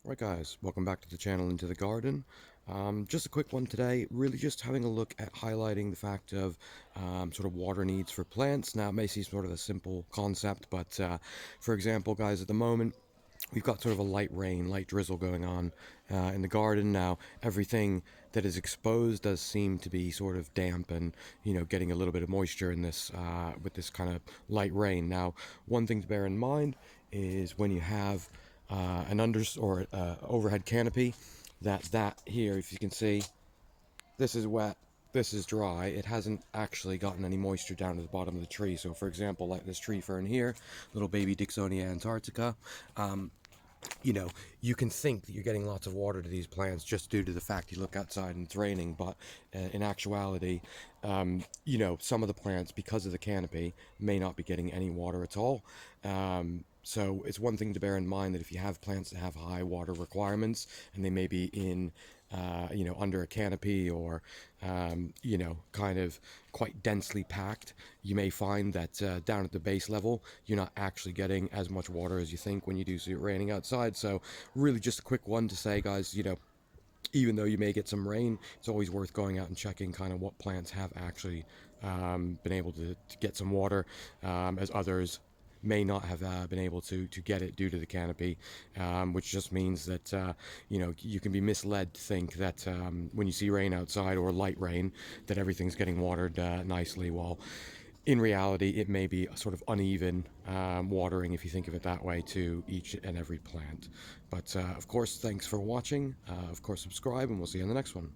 Right guys, welcome back to the channel Into the Garden. Just a quick one today, really just having a look at highlighting the fact of sort of water needs for plants. Now it may seem sort of a simple concept, but for example guys, at the moment we've got sort of a light rain, light drizzle going on in the garden. Now everything that is exposed does seem to be sort of damp and getting a little bit of moisture in this with this kind of light rain. Now one thing to bear in mind is when you have an overhead canopy, that here, if you can see, this is wet, this is dry. It hasn't actually gotten any moisture down to the bottom of the tree. So for example, like this tree fern here, little baby Dixonia antarctica, you can think that you're getting lots of water to these plants just due to the fact you look outside and it's raining, but in actuality, some of the plants, because of the canopy, may not be getting any water at all. So it's one thing to bear in mind that if you have plants that have high water requirements and they may be in under a canopy or, kind of quite densely packed, you may find that down at the base level, you're not actually getting as much water as you think when you do see it raining outside. So really just a quick one to say, guys, even though you may get some rain, it's always worth going out and checking kind of what plants have actually been able to get some water, as others may not have been able to get it due to the canopy, which just means that you can be misled to think that when you see rain outside or light rain that everything's getting watered nicely, while in reality it may be a sort of uneven watering, if you think of it that way, to each and every plant. But of course, thanks for watching. Of course, subscribe and we'll see you in the next one.